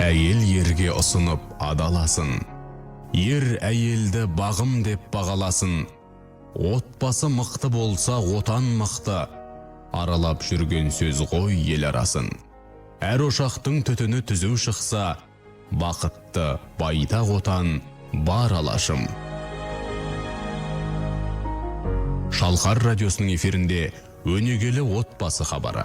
Әйел ерге ұсынып адаласын, ер әйелді бағым деп бағаласын. Отбасы мықты болса, отан мықты, аралап жүрген сөз ғой ел арасын. Әр ошақтың түтіні түзу шықса, бақытты байтақ отан бар алашым. Шалқар радиосының эфирінде өнегелі отбасы хабары.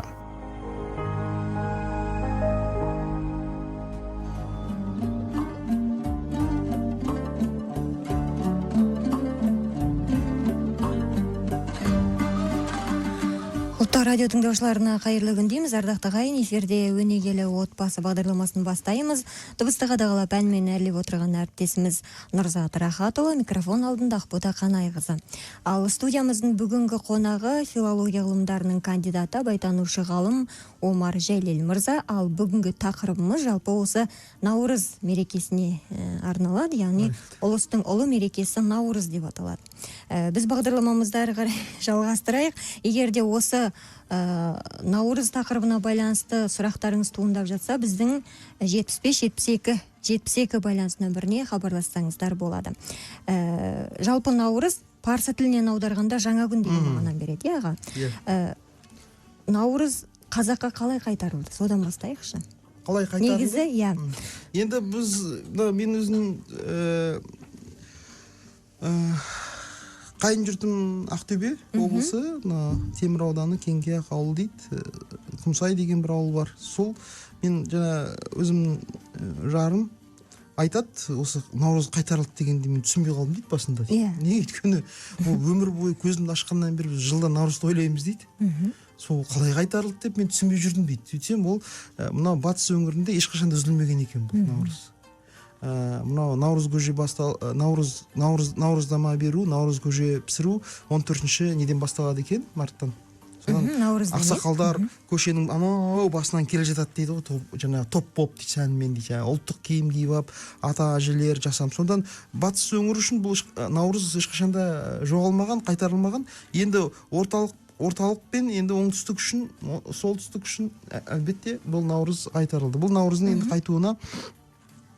Радио тыңдаушыларына қайырлы күн дейміз. Ардақты ағайын, эфирде өнегелі отбасы бағдарламасын бастаймыз. Дыбысты қадағалап әнмен әрлеп отырған әріптесіміз Нұрзат Рахатұлы, микрофон алдында Ақбота Қанайқызы. Ал студиямыздың бүгінгі қонағы филология ғылымдарының кандидаты, абайтанушы ғалым Омар Жәлел мырза. Ал бүгінгі тақырыбымыз жалпы осы Наурыз мерекесіне арналады, яғни ұлыстың ұлы мерекесі Наурыз деп аталады. Біз бағдарламамызды әрі қарай жалғастырайық. Егер де осы Наурыз тақырыбына байланысты сұрақтарыңыз туындап жатса, біздің 75-72 байланыс нөміріне хабарлассаңыздар болады. Жалпы Наурыз парсы тілінен аударғанда жаңа күн деген мағына береді, аға. Наурыз қазаққа қалай қайтарылды? Содан бастайықшы. Қалай қайтарылды? Негізі, иә. Енді мен өзім қайын жұртым Ақтөбе облысы, Темір ауданы Кеңкияқ ауылы дейді. Құмсай деген бір ауыл бар. Сол мен жаңа өзімнің жарым айтады, осы Наурыз қайтарылды дегенде мен түсінбей қалдым дейді басында. Не өйткені өмір бойы көзімді ашқаннан бері жылда Наурызды ойлаймыз дейді. Сол қалай қайтарылды деп мен түсінбей жүрдім дейді. Сөйтсем ол мынау батыс өңірінде ешқашанда үзілмеген екен бұл Наурыз. Мынау наурыз көже наурыздама беру, наурыз көже пісіру 14-ші неден басталады екен, марттан. Содан ақсақалдар көшенің анау басынан келе жатады дейді ғой, жаңа топ боп дейді, сәнмен дейді, ұлттық киім киіп алып, ата әжелер жасам. Сондан батыс өңірі үшін бұл наурыз ешқашанда жоғалмаған, қайтарылмаған. Енді орталық пен енді оңтүстік үшін, солтүстік үшін әлбетте бұл наурыз қайтарылды. Бұл наурыздың енді қайтуына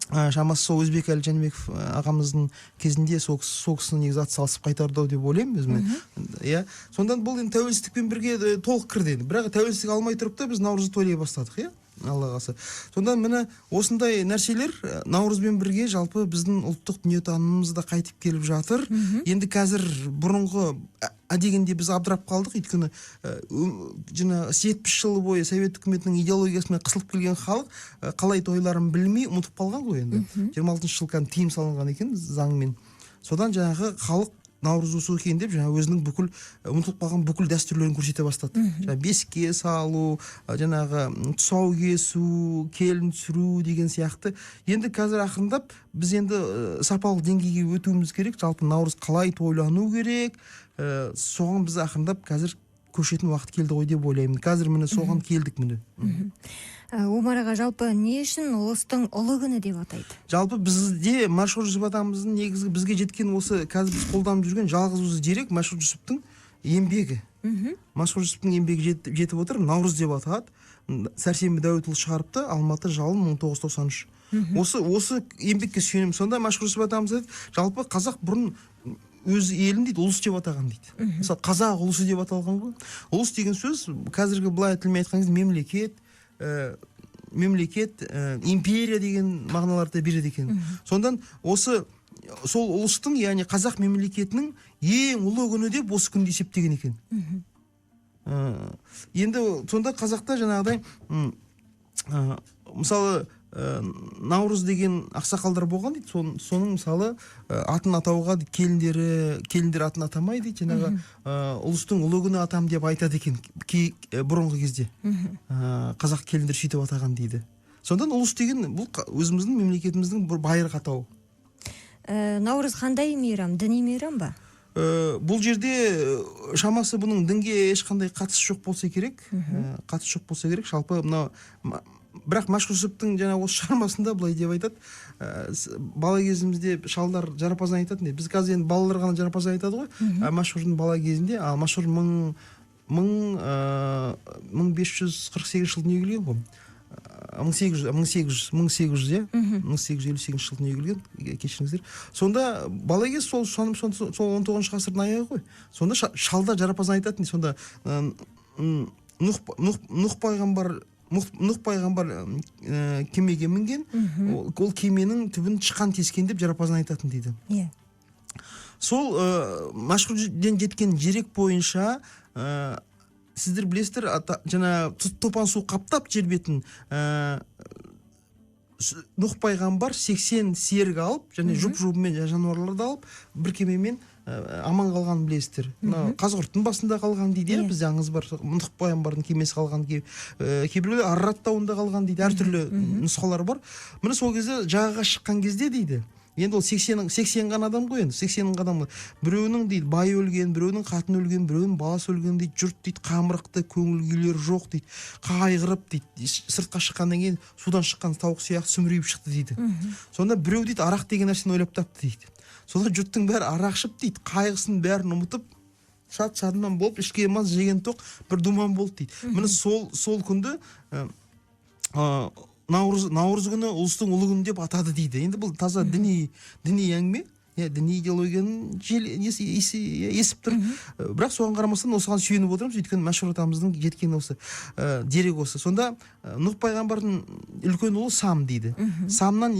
шамасы сол Өзбек Әлі Жәнібеков ағамыздың кезінде сол кісінің негізі ат салысып қайтарды деп ойлаймын өзіме. Сондан бұл енді тәуелсіздікпен бірге толық кірді. Бірақ тәуелсіздік алмай тұрып та біз Наурызды тойлай бастадық, Алла қаласа. Сондан міне осындай нәрселер Наурызбен бірге жалпы біздің ұлттық дүниетанымымызда қайтып келіп жатыр. Енді қазір бұрынғы дегенде біз абдырап қалдық, өйткені 70 жыл бойы Совет үкіметінің идеологиясымен қысылып келген халық қалай тойларын білмей ұмытып қалған ғой енді. 26 жыл тыйым салынған екен заңмен. Содан жаңағы халық Наурыз осы екен деп жаңа өзінің бүкіл ұмытылып қалған бүкіл дәстүрлерін көрсете бастады. Жаңа бесікке салу, жаңағы тұсау кесу, келін түсіру деген сияқты. Енді қазір ақырындап біз енді сапалық деңгейге өтуіміз керек. Жалпы Наурыз қалай тойлану керек? Соған біз ақырындап қазір көшетін уақыт келді ғой деп ойлаймын. Қазір міне соған келдік міне. Омар аға, жалпы не үшін ұлыстың ұлы күні деп атайды? Жалпы бізде Машһүр Жүсіп атамыздың негізгі бізге жеткен осы қазір біз қолданып жүрген жалғыз өзі дерек Машһүр Жүсіптің еңбегі. Машһүр Жүсіптің еңбегі жетіп отыр, Наурыз деп аталады. Сәрсенбі Дәуітұлы шығарыпты, Алматы жалын 1993. Осы еңбекке сүйенемін. Сонда Машһүр Жүсіп атамыз айтады, жалпы қазақ бұрын өз елін дейді, ұлыс деп атаған дейді. Мысалы, қазақ ұлысы деп аталған ғой. Ұлыс деген сөз қазіргі былай тілмен айтқан кезде мемлекет, империя деген мағыналарды береді екен. Сондан сол ұлыстың, яғни қазақ мемлекетінің ең ұлы күні деп осы күнді есептеген екен. Енді сонда қазақта жаңағыдай мысалы Наурыз деген ақсақалдар болған дейді. Соның мысалы атын атауға келіндер атын атамайды дейді. Жаңағы ұлыстың ұлы күні атам деп айтады екен бұрынғы кезде. Қазақ келіндер сөйтіп атаған дейді. Сондан ұлыс деген бұл өзіміздің мемлекетіміздің бір байырғы атауы. Наурыз қандай мейрам? Діни мейрам ба? Бұл жерде шамасы бұның дінге ешқандай қатысы жоқ болса керек. Жалпы мынау бірақ Машһүр Жүсіптің жаңа осы шығармасында былай деп айтады, бала кезімізде шалдар жарапазан айтады. Біз қазір енді балалар ғана жарапазан айтады ғой. Машһүрдің бала кезінде, ал Машһүр 1548 жылы дүниеге келген ғой. 1858 жылы дүниеге келген, кешіріңіздер. Сонда бала кез сол 19 ғасырдың аяғы ғой. Сонда шалда жарапазан айтатын, сонда Нұх пайғамбар кемеге мінген, ол кеменің түбін тышқан тескен деп жарапазан айтатын дейді. Сол мәшһүрден жеткен дерек бойынша сіздер білесіздер, жаңа топан су қаптап жер бетін, Нұх пайғамбар 80 серік алып, және жұп-жұбымен жануарларды алып, бір кемемен аман қалған білесіздер. Қазығұрттың басында қалған дейді, бізде аңыз бар. Нұх пайғамбардың кемесі қалған, кейбіреулер Арарат тауында қалған дейді, әртүрлі нұсқалар бар. Міне сол кезде жағаға шыққан кезде дейді, енді ол 80 ғана адам ғой, енді 80 адам. Біреуінің дейді бай өлген, біреуінің қатын өлген, біреуінің баласы өлген дейді, жұрт дейді қамырықты, көңіл күйлері жоқ дейді, қайғырып дейді, сыртқа шыққаннан кейін судан шыққан тауық сияқты сүмірейіп шықты дейді. Сонда біреу дейді арақ деген нәрсені ойлап тапты дейді. Сонда жұрттың бәрі арақ ішіп дейді, қайғысын бәрін ұмытып, шат-шадыман болып, ішкен маз жеген тоқ бір думан болды дейді. Міне сол күнді Наурыз күні ұлыстың ұлы күні деп атады дейді. Енді бұл таза діни әңгіме, діни идеологияның есіп тұр. Бірақ соған қарамастан осыған сүйеніп отырмыз, өйткені мәшһүр атамыздың жеткен осы дерек осы. Сонда Нұх пайғамбардың үлкен ұлы Сам дейді. Самнан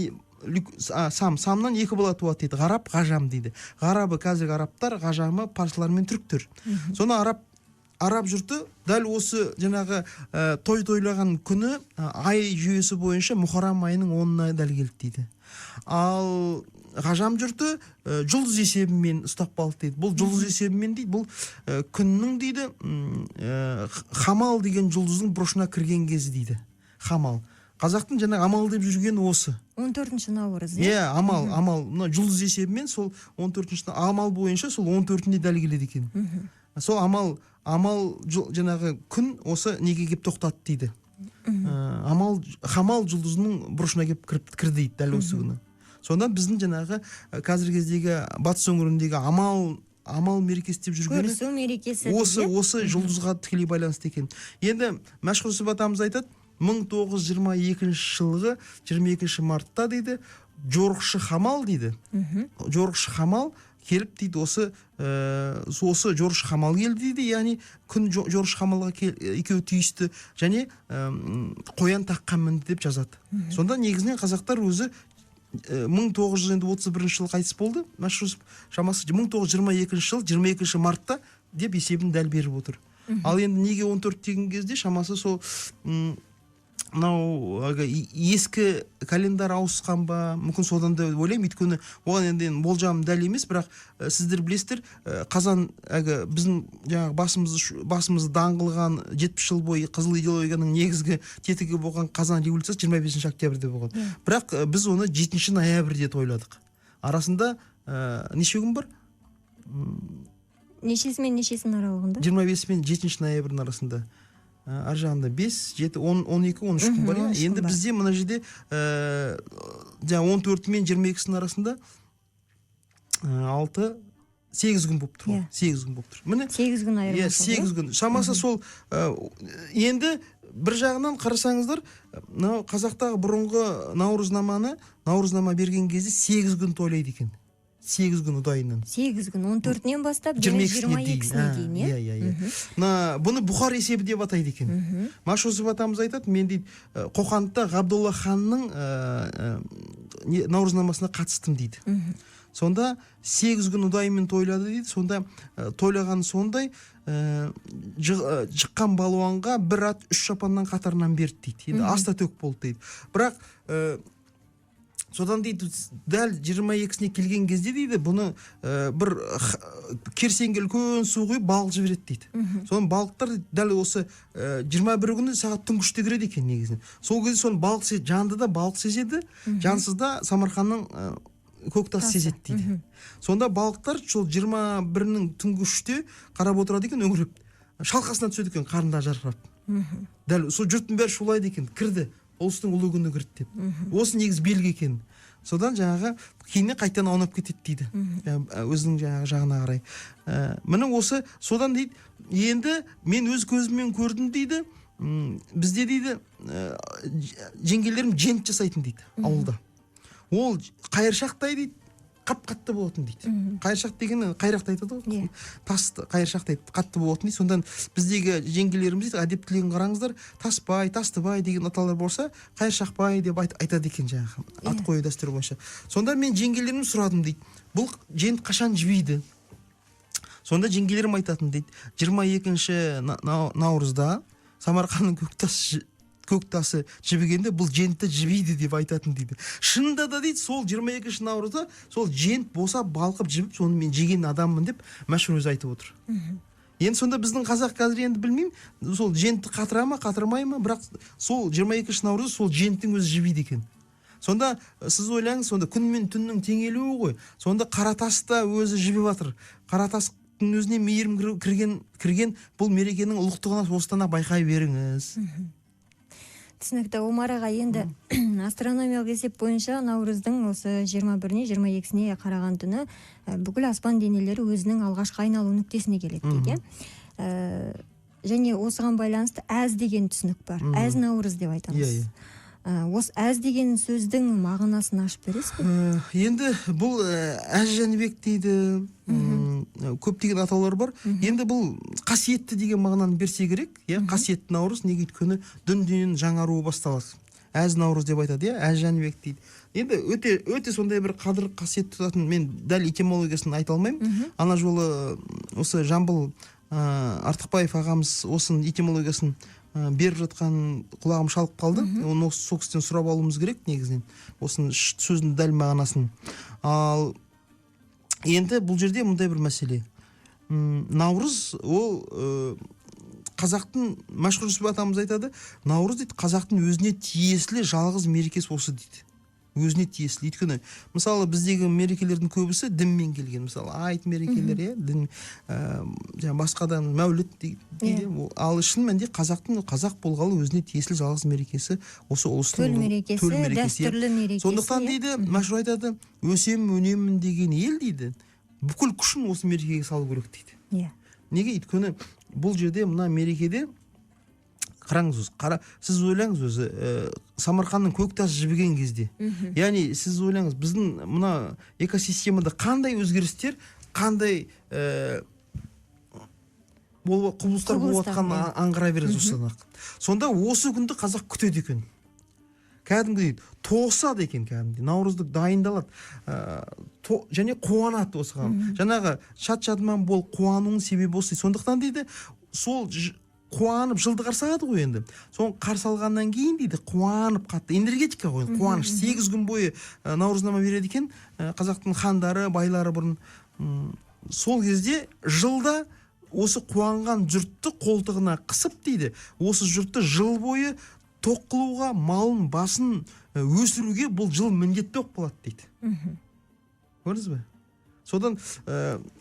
екі бала туады дейді. Ғарап, ғажам дейді. Ғарабы қазіргі арабтар, ғажамы парсылар мен түріктер. Сонда араб жұрты дәл осы жаңағы той тойлаған күні ай жүйесі бойынша Мұхаррам айының 10-ына дәл келді дейді. Ал ғажам жұрты жұлдыз есебімен ұстап қалды дейді. Бұл жұлдыз есебімен дейді, бұл күннің дейді Хамал деген жұлдыздың бұрышына кірген кезі дейді. Хамал. Қазақтың жаңағы амал деп жүрген осы. 14 наурыз. Амал. Жұлдыз есебімен сол 14 амал бойынша сол 14-інде дәл келеді екен. Сол амал жаңағы күн осы неге кеп тоқтады дейді. Хамал жұлдызының бұрышына кеп кірді дейді дәл осы күні. Сонда біздің жаңағы қазіргі кездегі батыс өңіріндегі амал мерекесі деп жүргені көрісу мерекесі осы жұлдызға тікелей байланысты екен. Енді мәшһүр Жүсіп атамыз айтады, 1922 жылғы 22 мартта дейді, жорықшы Хамал дейді. Жорықшы Хамал келіп дейді, осы жорықшы Хамал келді дейді, яғни күн жорықшы Хамалға екеуі түйісті, және қоян таққан мінді деп жазады. Сонда негізінен қазақтар өзі 1931 жылы қайтыс болды, мәшһүр шамасы 1922 жыл 22 мартта деп есебін дәл беріп отыр. Ал енді неге 14 деген кезде шамасы сол ескі календар ауысқан ба, мүмкін содан да ойлаймын, өйткені оған енді болжам дәл емес, бірақ сіздер білесіздер, қазан біздің жаңағы басымызды даңғылған 70 жыл бойы қызыл идеологияның негізгі тетігі болған қазан революциясы 25 октябрьде болған. Бірақ біз оны 7 ноябрьде тойладық. Арасында неше күн бар? Нешесі мен нешесінің аралығында? 25 мен 7 ноябрьдің арасында. Ар жағында 5, 7, 12, 13 күн бар. Енді бізде мына жерде 14 мен 22-сінің арасында 6, 8 күн болып тұр. 8 күн болып тұр. Міне 8 күн айырмашылығы. 8 күн. Шамасы сол енді бір жағынан қарасаңыздар, қазақтағы бұрынғы наурызнама берген кезде 8 күн тойлайды екен. 8 күн ұдайынан. 8 күн, 14-нен бастап 22-сіне дейін. Бұны Бұхар есебі деп атайды екен. Мәшһүр Жүсіп атамыз айтады, мен дейді, Қоқанта Ғабдолла ханның наурызнамасына қатыстым дейді. Сонда 8 күн ұдайымен тойлады дейді. Сонда тойлаған сондай жыққан балуанға бір ат 3 шапаннан қатарынан берді дейді. Енді аста төк болды дейді. Бірақ содан дейді, дәл 22-сіне келген кезде дейді, бұны бір керсенге үлкен су құйып балық жібереді дейді. Соның балықтар дәл осы 21 күні сағат түнгі 3-те кіреді екен негізінен. Сол кезде соны балық жанды да балық сезеді, жансыз да Самарқанның көктас сезеді дейді. Сонда балықтар сол 21-нің түнгі 3-те қарап отырады екен, өңіріп. Шалқасына түседі екен, қарында жарқырап. Дәл сол жұрттың бәрі шулайды екен, кірді. Ұлыстың ұлы күні кірді деп. Осы негіз белгі екен. Содан жаңағы кейіннен қайтадан аунап кетеді дейді. Өзінің жаңағы жағына қарай. Міне осы содан дейді, енді мен өз көзіммен көрдім дейді. Бізде дейді жеңгелерім жент жасайтын дейді ауылда. Ол қайыршақтай дейді, қатты болатын дейді. Қайыршақ деген қайрақты айтады ғой. Тасты қайыршақ дейді, қатты болатын дейді. Сондан біздегі жеңгелеріміз дейді, әдептілігін қараңыздар, Тасбай, Тастыбай деген аталар болса, Қайыршақбай деп айтады екен жаңағы ат қою дәстүрі бойынша. Сонда мен жеңгелерімнен сұрадым дейді. Бұл жент қашан жібиді? Сонда жеңгелерім айтатын дейді. 22-ші наурызда Самарқанның көктасы жібігенде бұл жентті жібейді деп айтатын дейді. Шынында да дейді, сол 22-ші наурызда сол жент босап балқып жібіп, соны мен жеген адаммын деп мәшһүр өзі айтып отыр. Енді сонда біздің қазақ қазір енді білмеймін, сол жентті қатыра ма, қатырмай ма, бірақ сол 22-ші наурызда сол женттің өзі жібейді екен. Сонда сіз ойлаңыз, сонда күн мен түннің теңелуі ғой. Сонда Қаратас та өзі жібіп жатыр. Қаратастың өзіне мейірім кірген бұл мерекенің ұлықтығына осыдан байқай беріңіз. Түсінікті. Омар аға, енді астрономиялық есеп бойынша наурыздың осы 21-не 22-сіне қараған түні бүкіл аспан денелері өзінің алғашқы айналу нүктесіне келеді дейді. Және осыған байланысты әз деген түсінік бар. Әз наурыз деп айтамыз. Осы әз деген сөздің мағынасын ашып бересіз бе? Енді бұл әз Жәнібек дейді, көптеген атаулар бар. Енді бұл қасиетті деген мағынаны берсе керек, қасиетті наурыз, неге өйткені дүниенің жаңаруы басталады. Әз наурыз деп айтады, әз Жәнібек дейді. Енді өте сондай бір қадір қасиет тұтатын, мен дәл этимологиясын айта алмаймын. Ана жолы осы Жамбыл Артықбаев ағамыз осының этимологиясын беріп жатқан құлағым шалып қалды. Оны сол кісіден сұрап алуымыз керек негізінен. Осының сөздің дәл мағынасын. Ал енді бұл жерде мұндай бір мәселе. Наурыз ол қазақтың, Мәшһүр Жүсіп атамыз айтады, наурыз дейді, қазақтың өзіне тиесілі жалғыз мерекесі осы дейді. Өзіне тиесілі. Өйткені мысалы біздегі мерекелердің көбісі дінмен келген. Мысалы айт мерекелер, дін, басқадан мәуліт дейді. Ал шын мәнінде қазақ болғалы өзіне тиесілі жалғыз мерекесі осы ұлыстың төл мерекесі, дәстүрлі мерекесі. Сондықтан дейді, Мәшһүр айтады, өсем өнемін деген ел дейді, бүкіл күшін осы мерекеге салу керек дейді. Неге? Өйткені бұл жерде мына мерекеде қараңыз, сіз ойлаңыз өзі, Самарқанның көктасы жібіген кезде. Яғни сіз ойлаңыз, біздің мына экосистемада қандай өзгерістер, қандай құбылыстар болып жатқанын аңғара береді осыдан. Сонда осы күнді қазақ күтеді екен. Кәдімгі дейді, тосады екен кәдімгі. Наурыздық дайындалады. Және қуанады осыған. Жаңағы шат-шадыман бол, қуануының себебі осы. Сондықтан дейді, сол қуанып жылды қарсалады ғой енді. Соны қарсы алғаннан кейін дейді, қуанып қатты энергетика ғой, қуаныш. 8 күн бойы наурызнама береді екен қазақтың хандары, байлары бұрын. Сол кезде жылда осы қуанған жұртты қолтығына қысып дейді, осы жұртты жыл бойы тоқ қылуға, малын, басын өсіруге бұл жыл міндетті болып болады дейді. Көрдіңіз бе? Содан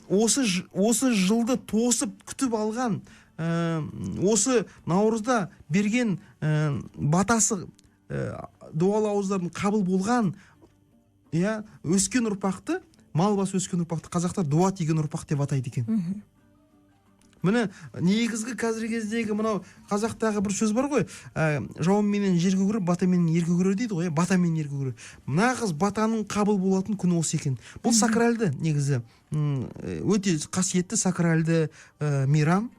осы жылды тосып күтіп алған, осы наурызда берген батасы, дуалы ауыздардың қабыл болған, өскен ұрпақты, мал басы өскен ұрпақты қазақтар дуа тиген ұрпақ деп атайды екен. Міне негізгі қазіргі кездегі мынау қазақтағы бір сөз бар ғой, жауынменен жерге кіріп, батамен ерге кірер дейді ғой, батамен ерге кірер. Нағыз батаның қабыл болатын күні осы екен. Бұл сакралды негізі, өте қасиетті сакралды мейрам.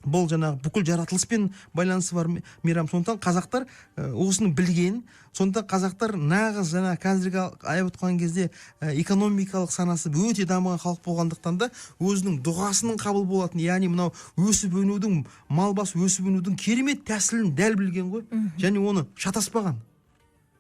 Бұл жаңағы бүкіл жаратылыспен байланысы бар мейрам. Сондықтан қазақтар осыны білген. Сондықтан қазақтар нағыз жаңа қазіргі айып отқан кезде экономикалық санасы өте дамыған халық болғандықтан да өзінің дұғасының қабыл болатын, яғни мынау өсіп өнудің, мал басы өсіп өнудің керемет тәсілін дәл білген ғой, және оны шатаспаған.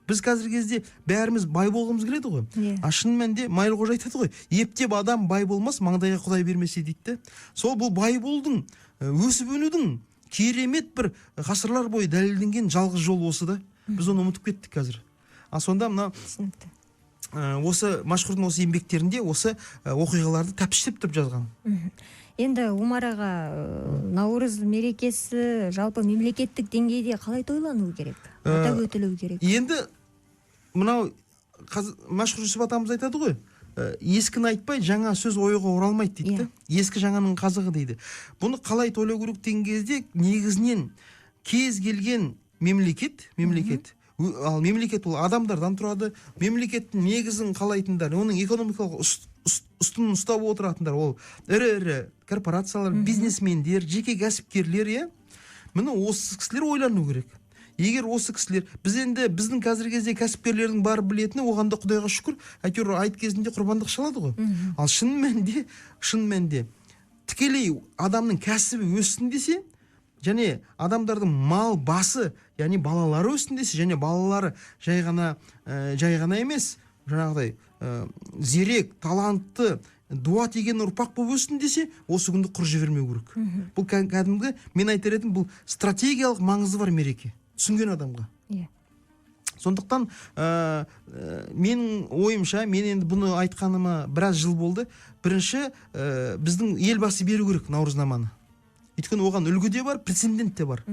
Біз қазіргі кезде бәріміз бай болғымыз келеді ғой. Шын мәнінде Майыл Қожа айтады ғой, ептеп адам бай болмас, маңдайға Құдай бермесе дейді. Сол бұл бай болдың, өсіп өнудің керемет бір ғасырлар бойы дәлелденген жалғыз жол осы да. Біз оны ұмытып кеттік қазір. Сонда мына осы Мәшһүрдің осы еңбектерінде осы оқиғаларды тәпіштеп жазған. Енді Омар аға, наурыз мерекесі жалпы мемлекеттік деңгейде қалай тойлануы керек? Атап өтілуі керек? Енді мынау Мәшһүр Жүсіп атамыз айтады ғой, ескіні айтпай жаңа сөз ойға оралмайды дейді. Ескі жаңаның қазығы дейді. Бұны қалай тойлау керек деген кезде негізінен кез келген мемлекет. Ал мемлекет ол адамдардан тұрады. Мемлекеттің негізін қалайтындар, оның экономикалық ұстынын ұстап отыратындар ол ірі корпорациялар, бизнесмендер, жеке кәсіпкерлер. Міне осы кісілер ойлану керек. Егер осы кісілер, біздің қазіргі кезде кәсіпкерлердің бар білетіні, оған да Құдайға шүкір, әйтеуір айт кезінде құрбандық шалады ғой. Ал шын мәнінде тікелей адамның кәсібі өссін десе, және адамдардың мал басы, яғни балалары өссін десе, және балалары жай ғана емес, жаңағыдай зерек, талантты, дуа тиген ұрпақ болып өссін десе, осы күнді құр жібермеу керек. Бұл кәдімгі, мен айтар едім, бұл стратегиялық маңызы бар мереке, түсінген адамға. Сондықтан менің ойымша, мен енді бұны айтқаныма біраз жыл болды. Бірінші, біздің елбасы беру керек Наурызнаманы. Өйткені оған үлгі де бар, прецедент те бар.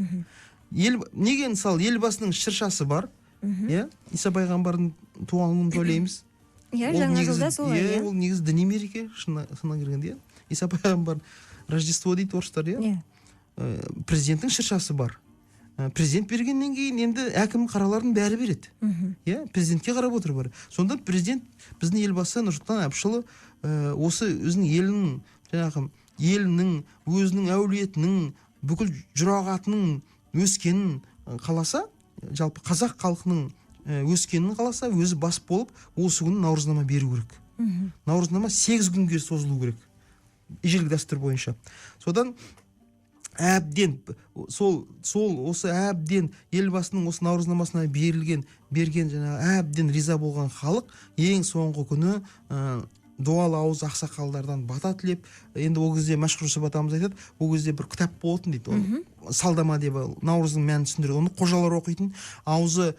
Неге мысалы елбасының шыршасы бар, Иса пайғамбардың туған күнін тойлаймыз. Жаңа жылда солай. Ол негізі діни мереке, шынына келгенде. Иса пайғамбар Рождество дейді орыстар. Президенттің шыршасы бар. Президент бергеннен кейін енді әкім қаралардың бәрі береді. Президентке қарап отыр бар. Сонда президент, біздің елбасы Нұрсұлтан Әбішұлы осы өзінің елінің, өзінің әулетінің, бүкіл жұрағатының өскенін қаласа, жалпы қазақ халқының өскенін қаласа, өзі бас болып, осы күні Наурызнама беру керек. Наурызнама 8 күнге созылу керек. Ежелгі дәстүр бойынша. Содан әбден осы әбден елбасының осы Наурызнамасына берген жаңағы әбден риза болған халық ең соңғы күні дуалы ауыз ақсақалдардан бата тілеп, енді ол кезде Мәшһүр Жүсіп атамыз айтады, ол кезде бір кітап болатын дейді, салдама деп, Наурыздың мәнін түсіндіреді. Оны қожалар оқитын, аузы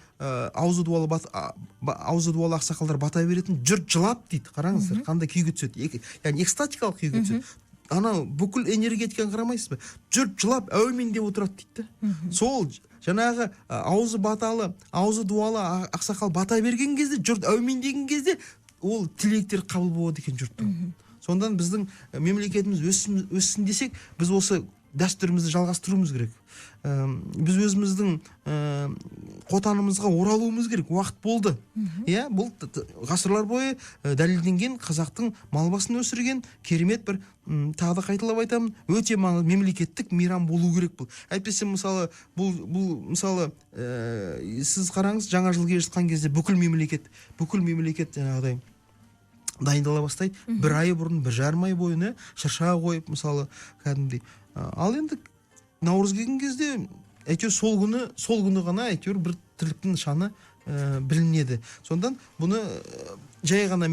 дуалы ақсақалдар бата беретін, жұрт жылап дейді. Қараңыздар, қандай күйге түседі, яғни экстатикалық күйге түседі. Анау бүкіл энергетиканы қарамайсыз ба? Жұрт жылап әумин деп отырады дейді. Сол жаңағы аузы дуалы ақсақал бата берген кезде, жұрт әумин деген кезде ол тілектер қабыл болады екен жұрттың. Сондан біздің мемлекетіміз өссін десек, біз осы дәстүрімізді жалғастыруымыз керек. Біз өзіміздің қотанымызға оралуымыз керек. Уақыт болды. Бұл ғасырлар бойы дәлелденген қазақтың мал басын өсірген керемет бір, тағы да қайталап айтамын, өте мемлекеттік мейрам болу керек бұл. Әйтпесе мысалы сіз қараңыз, жаңа жыл келе жатқан кезде бүкіл мемлекет жаңағыдай дайындала бастайды. Бір ай бұрын, 1,5 ай бойына шырша қойып, мысалы кәдімгідей. Ал енді Наурыз келген кезде әйтеуір сол күні ғана әйтеуір бір тірліктің нышаны білінеді. Сондан бұны жай ғана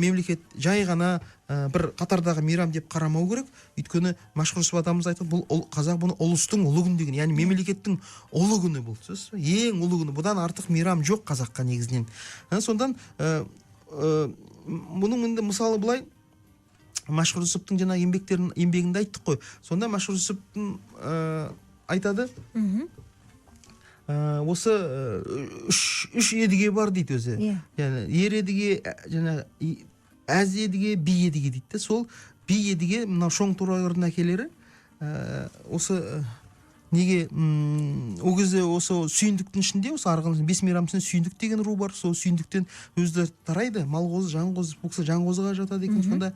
бір қатардағы мейрам деп қарамау керек. Өйткені Мәшһүр Жүсіп атамыз айтады, бұл қазақ бұны ұлыстың ұлы күні деген, яғни мемлекеттің ұлы күні бұл. Ең ұлы күні. Бұдан артық мейрам жоқ қазаққа негізінен. Сондан бұның енді мысалы былай, Мәшһүр Жүсіптің жаңа еңбегінде айттық қой. Сонда Мәшһүр Жүсіптің айтады, осы үш едіге бар дейді өзі. Ер едіге, әз едіге, би едіге дейді. Сол би едіге, мынау шоң торайғырдың әкелері, осы неге ол кезде осы сүйіндіктің ішінде, осы арғын 5 мейрамсында сүйіндік деген ру бар. Сол сүйіндіктен өзі тарайды. Малғозы, жанғозы, бұл кісі жанғозыға жатады екен. Сонда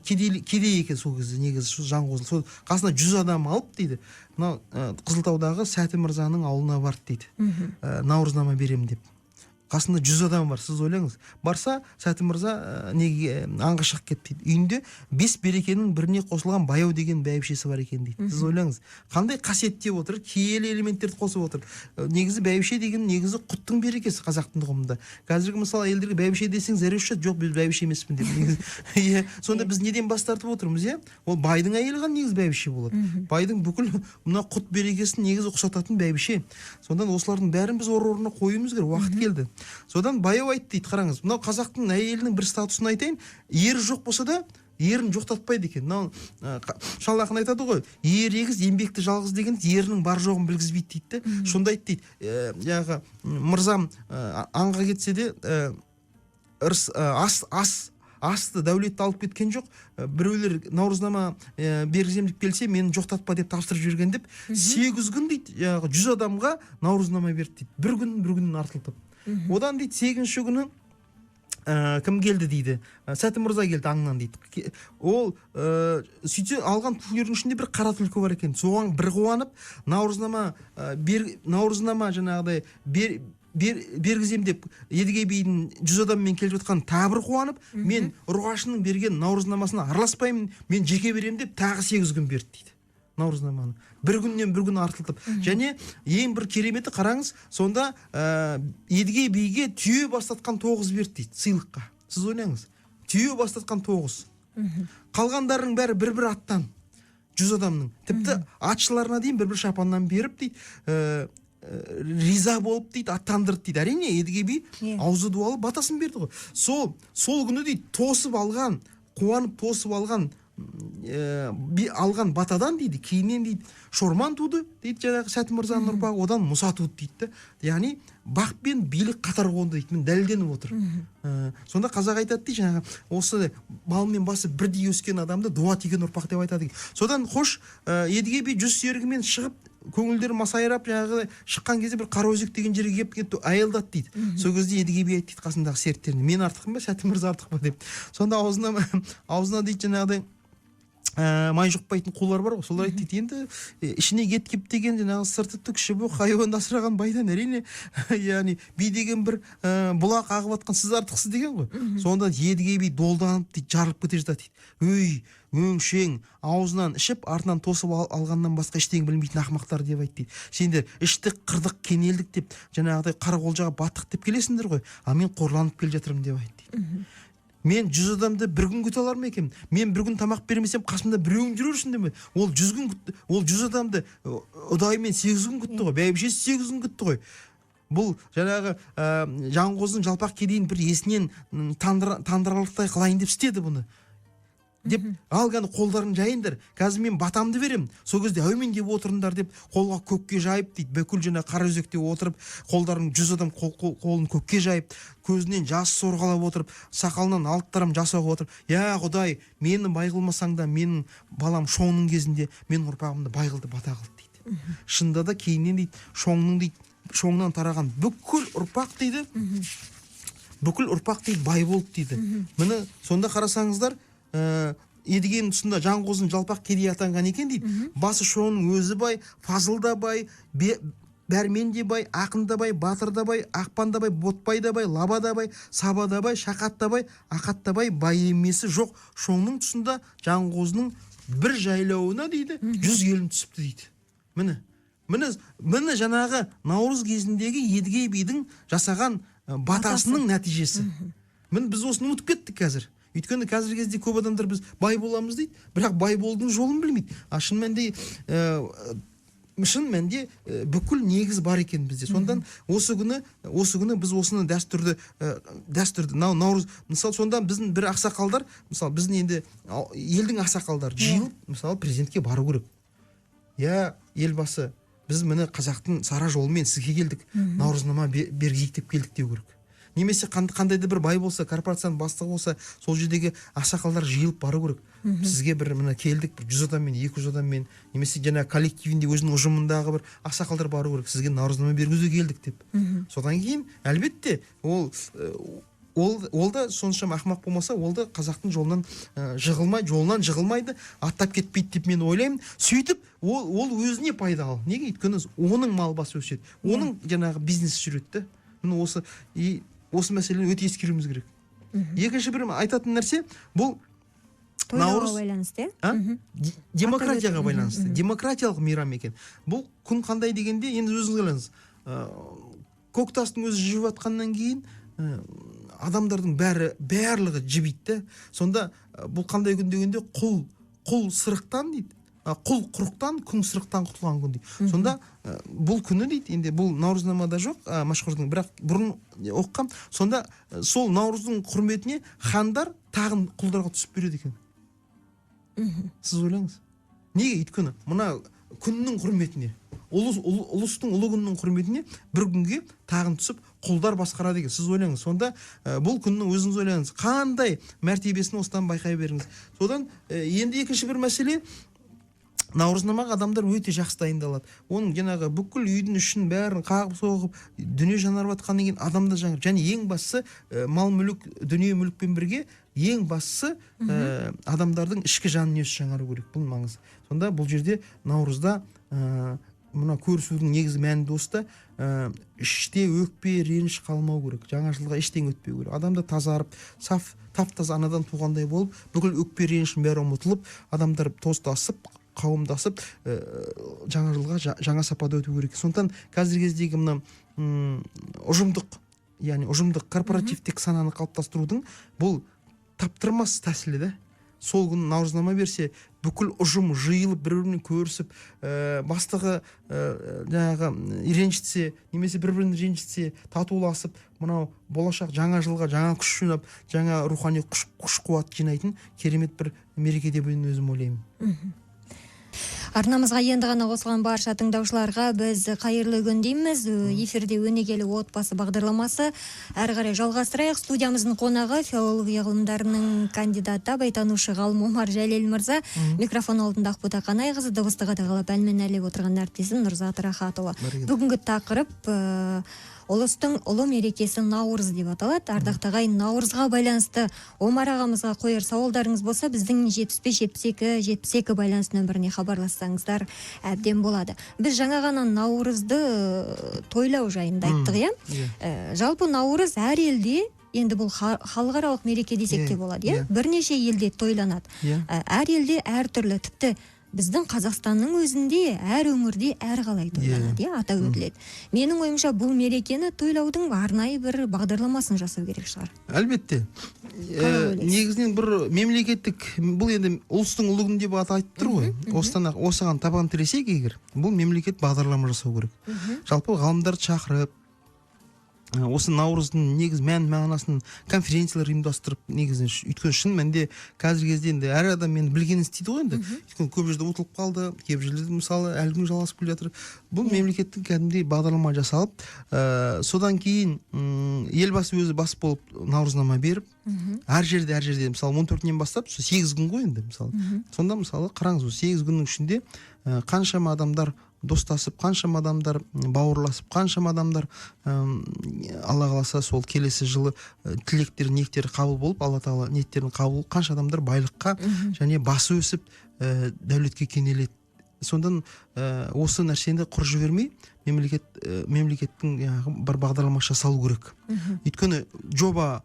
кедей екен сол кезде, негізі жанғозы. Сол қасына 100 адам алып дейді. Мынау Қызылтаудағы Сәті Мырзаның ауылына барды дейді. Наурызнама берем деп. Қасында 100 адам бар, сіз ойлаңыз. Барса, Сәті Мырза неге аңға шығып кетті дейді. Үйінде 5 берекенің біріне қосылған баяу деген бәйбішесі бар екен дейді. Сіз ойлаңыз. Қандай қасиеттеп отыр, киелі элементтерді қосып отыр. Негізі бәйбіше деген негізі құттың берекесі қазақтың ұғымында. Қазіргі мысалы елдерге бәйбіше десең зәрушат, жоқ, біз бәйбіше емеспін деп. Сонда біз неден бас тартып отырмыз, Ол байдың әйелі ғана негізі бәйбіше болады. Байдың бүкіл мына құт берекесін негізі ұқсататын бәйбіше. Сондан осылардың бәрін біз орнына қоюымыз керек, уақыт келді. Содан баяу айтты дейді, қараңыз. Мынау қазақтың әйелінің бір статусын айтайын, ері жоқ болса да, ерін жоқтатпайды екен. Мынау Шал ақын айтады ғой, ер егіз, еңбекті жалғыз деген ерінің бар жоғын білгізбейді дейді. Сонда айтты дейді, мырзам аңға кетсе де ас асты дәулетті алып кеткен жоқ. Біреулер наурызнама бергізем деп келсе, мені жоқтатпа деп тапсырып жіберген деп 8 күн дейді, 100 адамға наурызнама берді дейді. Bir күннен артылтып. Одан дейді 8-ші күні кім келді дейді, Сәті Мырза келді аңнан дейді. Ол сөйтсе алған түлкілердің ішінде бір қара түлкі бар екен. Соған бір қуанып, наурызнама жаңағыдай бергізем деп Едіге бидің 100 адаммен келіп жатқан тағы бір қуанып, мен ұрғашының берген наурызнамасына араласпаймын, мен жеке берем деп тағы 8 күн берді дейді наурызнаманы. Bir күн артылтып. Және ең бір кереметі қараңыз, сонда Едіге биге түйе бастатқан 9 берді дейді сыйлыққа. Сіз ойлаңыз, түйе бастатқан 9. Қалғандарының бәрі бір аттан, 100 адамның. Тіпті атшыларына дейін бір шапаннан беріп дейді, риза болып дейді, аттандырды дейді. Әрине Едіге би аузы дуалы батасын берді ғой. Сол күні дейді, қуанып тосып алған батадан дейді, кейіннен дейді, Шорман туды дейді, жаңағы Сәті Мырзаның ұрпағы, одан Мұса туды дейді. Яғни бақ пен билік қатар қонды дейді, мен дәлелденіп отыр. Сонда қазақ айтады дейді, жаңағы осы мал мен басы бірдей өскен адамды дуа тиген ұрпақ деп айтады. Содан хош Едіге би 100 серігімен шығып, көңілдері масайрап, жаңағы шыққан кезде бір Қараөзек деген жерге келіп аялдады дейді. Сол кезде Едіге би айтты дейді қасындағы серіктеріне, мен артықпын ба, Сәті Мырза артық па деп. Сонда аузына дейді жаңағыдай май жұқпайтын қулар бар ғой, солар айтты дейді, енді ішіне кеп деген жаңағы сырты түкші бұл хайуанды асыраған байдан, әрине яғни би деген бір бұлақ ағып атқан сіз артықсыз деген ғой. Сонда Едіге би долданып дейді, жарылып кете жатады дейді. Өңшең аузынан ішіп, артынан тосып алғаннан басқа ештеңе білмейтін ақымақтар деп айтты дейді. Сендер іштік, қырдық, кенелдік деп, жаңағыдай қарақолжаға баттық деп келесіңдер ғой, а мен қорланып келе жатырмын деп айтты дейді. Мен 100 адамды бір күн күте алар ма екенмін? Мен бір күн тамақ бермесем, қасымда біреуің жүрерсің деме. Ол 100 адамды ұдайымен 8 күн күтті ғой, бәйбішесі 8 күн күтті ғой. Бұл жаңағы Жанғозының жалпақ кедейін бір есінен тандыралықтай қылайын деп істеді бұны. Деп, алғаны қолдарын жайындар, қазір мен батамды берем, сол кезде әумен деп отырындар деп, қолға көкке жайып дейді, бүкіл жаңа Қараөзекте отырып, қолдарын 100 адам қолын көкке жайып, көзінен жас сорғалап отырып, сақалынан алыптарым жас ағып отырып, я Құдай, мені бай қылмасаң да, менің балам Шоңның кезінде менің ұрпағымды бай қылды, бата қылды дейді. Шынында да кейіннен дейді, Шоңнан тараған бүкіл ұрпақ дейді, бай болды дейді. Міне сонда қарасаңыздар, Едігенің тұсында Жанғозының жалпақ кедей атанған екен дейді. Басы Шоңның өзі бай, Фазыл да бай, Бәрмен де бай, Ақын да бай, Батыр да бай, Ақпан да бай, Ботбай да бай, Лаба да бай, Саба да бай, Шақат да бай, Ақат да бай, бай емесі жоқ. Шоңның тұсында Жанғозының бір жайлауына дейді, 100 келін түсіпті дейді. Міне жаңағы Наурыз кезіндегі Едіге бидің жасаған батасының нәтижесі. Біз осыны ұмытып кеттік қазір. Өйткені қазіргі кезде көп адамдар біз бай боламыз дейді, бірақ бай болудың жолын білмейді. Шын мәнде бүкіл негіз бар екен бізде. Сондан осы күні біз осыны дәстүрді Наурыз, мысалы сонда біздің бір ақсақалдар, мысалы біздің енді елдің ақсақалдары жиылып, мысалы президентке бару керек. Я елбасы, біз міне қазақтың сара жолымен сізге келдік, наурызнама бергізейік деп келдік деу керек. Немесе қандайды бір бай болса, корпорацияның бастығы болса, сол жердегі ақсақалдар жиылып бару керек. Сізге бір мына келдік, бір 100 адаммен, 200 адаммен, немесе жаңа коллективінде өзінің ұжымындағы бір ақсақалдар бару керек. Сізге наурызнама бергізуге келдік деп. Содан кейін әлбетте ол да соншама ақымақ болмаса, ол да қазақтың жолынан жығылмайды, аттап кетпейді деп мен ойлаймын. Сөйтіп ол өзіне пайдалы. Неге? Өйткені оның мал басы өседі. Оның жаңағы бизнес жүреді. Міне осы мәселені өте ескеруіміз керек. Екінші бір айтатын нәрсе, бұл Наурыз байланысты, демократияға байланысты. Демократиялық мейрам екен. Бұл күн қандай дегенде, енді өзіңіз қалаңыз. Көктастың өзі жібіп атқаннан кейін адамдардың барлығы жібейді. Сонда бұл қандай күн дегенде құл сырықтан дейді. Құл құрықтан, күң сырықтан құтылған күн дейді. Сонда бұл күні дейді, енді бұл наурызнамада жоқ, Машқұрдың, бірақ бұрын оққан. Сонда сол наурыздың құрметіне хандар тағын құлдарға түсіп береді екен. Сіз ойлаңыз. Неге? Өйткені мына күннің құрметіне, ұлыстың ұлы күннің құрметіне бір күнге тағын түсіп құлдар басқарады екен. Сіз ойлаңыз, сонда бұл күннің өзіңіз ойлаңыз, қандай мәртебесін осыдан байқай беріңіз. Содан енді екінші бір мәселе, Наурызнамаға адамдар өте жақсы дайындалады. Оның жаңағы бүкіл үйдің ішін бәрін қағып соғып, дүние жанарып жатқаннан кейін адамда жаңағы, және ең бастысы мал мүлік, дүние мүлікпен бірге ең бастысы адамдардың ішкі жан дүниесі жаңару керек. Бұл маңызды. Сонда бұл жерде Наурызда мына көрісудің негізгі мәні осы да, іште өкпе, реніш қалмау керек. Жаңа жылға ештеңе өтпеу керек. Адамда тазарып, саф, тап-таза анадан туғандай болып, бүкіл өкпе, ренішін бәрі ұмытылып, адамдар тостасып, қауымдасып, жаңа жылға жаңа сапада өту керек. Сондықтан қазіргі кездегі мына ұжымдық, яғни ұжымдық корпоративтік сананы қалыптастырудың бұл таптырмас тәсілі да. Сол күні Наурызнама берсе, бүкіл ұжым жиылып, бір-біріне көрісіп, бастығы жаңағы ренжітсе, немесе бір-бірін ренжітсе, татуласып, мынау болашақ жаңа жылға жаңа күш жинап, жаңа рухани күш-қуат жинайтын керемет бір мереке деп өзім ойлаймын. Арнамызға енді ғана қосылған барша тыңдаушыларға біз қайырлы күн дейміз. Эфирде өнегелі отбасы бағдарламасы әрі қарай жалғастырайық. Студиямыздың қонағы филология ғылымдарының кандидаты, абайтанушы ғалым Омар Жәлел мырза. Микрофон алдында Ақбота Қанайқызы, дыбысты қадағалап әнмен әлеп отырған әріптесім Нұрзат Рахатұлы. Бүгінгі тақырып ұлыстың ұлы мерекесі Наурыз деп аталады. Ардақты ағайын, Наурызға байланысты Омар ағамызға қояр сауалдарыңыз болса, біздің 75-72 байланыс нөміріне хабарлассаңыздар әбден болады. Біз жаңа ғана Наурызды тойлау жайында айттық, иә? Жалпы Наурыз әр елде, енді бұл халықаралық мереке десек те болады, иә? Бірнеше елде тойланады. Әр елде әр түрлі, тіпті біздің Қазақстанның өзінде әр өңірде әр қалай тойланады, атап өтіледі. Менің ойымша бұл мерекені тойлаудың арнайы бір бағдарламасын жасау керек шығар. Әлбетте. Негізінен бір мемлекеттік, бұл енді ұлыстың ұлы күні деп атайтып тұр ғой. Осыған табан тіресек егер, бұл мемлекет бағдарлама жасау керек. Жалпы ғалымдарды шақырып, осы Наурыздың негіз мән-мағынасын конференциялар ұйымдастырып, негізінен өйткені шын мәнінде қазіргі кезде енді әр адам мені білгенін істейді ғой енді. Өйткені көп жерде ұтылып қалды, кейбір жерлерде мысалы әлі күнге жалғасып келе жатыр. Бұл мемлекеттің кәдімгідей бағдарлама жасалып, содан кейін елбасы өзі бас болып Наурызнама беріп, әр жерде мысалы 14-нен бастап 8 күн ғой енді мысалы. Сонда мысалы қараңыз, 8 күннің ішінде қаншама адамдар достасып, қаншама адамдар бауырласып, қаншама адамдар Алла қаласа сол келесі жылы тілектер, ниеттері қабыл болып, Алла Тағала ниеттерін қабыл, қанша адамдар байлыққа және басы өсіп дәулетке кенеледі. Сондан осы нәрсені құр жібермей, мемлекеттің бір бағдарлама жасалу керек. Өйткені жоба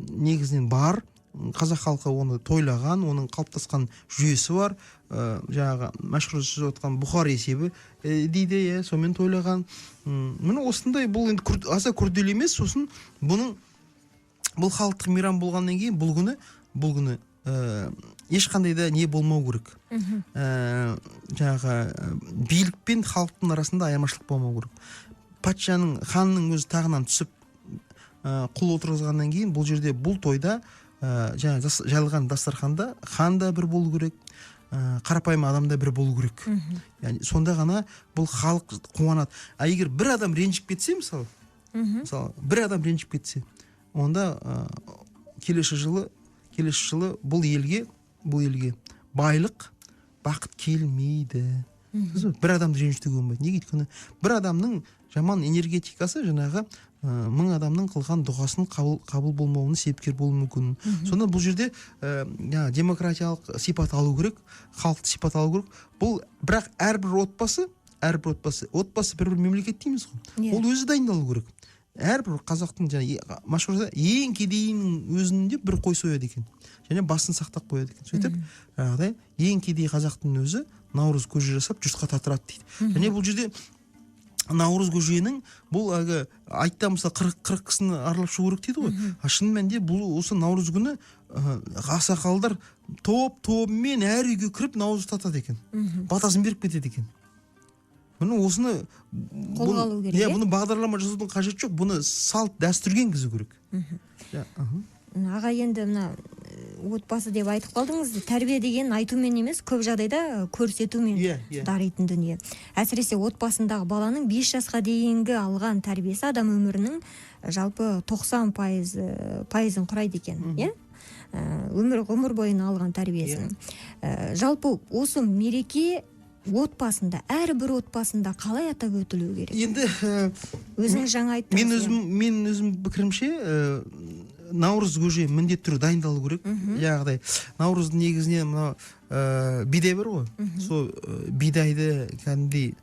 негізінен бар, қазақ халқы оны тойлаған, оның қалыптасқан жүйесі бар. Жаңағы мәшһүр сөз отқан Бұхар есебі дейді, сонымен тойлаған. Міне осындай, бұл енді аса күрделі емес, сосын бұл халықтық мейрам болғаннан кейін бұл күні ешқандай да не болмау керек. Жаңағы билік пен халықтың арасында аямашылық болмау керек. Патшаның, ханның өзі тағынан түсіп құл отырғызғаннан кейін бұл жерде, бұл тойда жаңа жайылған дастарханда хан да бір болу керек, қарапайым адам да бір болу керек. Яғни сонда ғана бұл халық қуанады. Егер бір адам ренжіп кетсе, мысалы бір адам ренжіп кетсе, онда келесі жылы бұл елге байлық, бақыт келмейді. Бір адамды ренжітуге болмайды. Неге? Өйткені бір адамның жаман энергетикасы жаңағы 1000 адамның қылған дұғасын қабыл болмауына себепкер болуы мүмкін. Сонда бұл жерде демократиялық сипат алу керек, халықты сипат алу керек. Бұл бірақ әрбір отбасы бір мемлекет дейміз ғой. Ол өзі дайындалу керек. Әрбір қазақтың машһүрда ең кедейінің өзінде бір қой сояды екен. Және басын сақтап қояды екен. Сөйтіп, ең кедей қазақтың өзі Наурыз көже жасап жұртқа татырады дейді. Және бұл жерде Наурыз көженің бұл айтта мысалы 40 кісіні аралап шығу керек дейді ғой. Шын мәнінде бұл осы Наурыз күні ақсақалдар топ-тобымен әр үйге кіріп Наурыз татады екен. Батасын беріп кетеді екен. Бұны осыны қолға алу керек. Бұны бағдарлама жасаудың қажеті жоқ. Бұны салт дәстүрге енгізу керек. Аға, енді отбасы деп айтып қалдыңыз. Тәрбие деген айтумен емес, көп жағдайда көрсетумен даритын дүние. Әсіресе отбасындағы баланың 5 жасқа дейінгі алған тәрбиесі адам өмірінің жалпы 90% құрайды екен, иә? Өмір бойына алған тәрбиесінің. Жалпы осы мереке отбасында, әрбір отбасында қалай атап өтілу керек? Енді өзіңіз жаңа айттыңыз. Мен өзім пікірімше, Наурыз көже міндетті түрде дайындалу керек. Яғыдай, Наурыздың негізіне мына бидай бар ғой. Сол бидайды кәдімгідей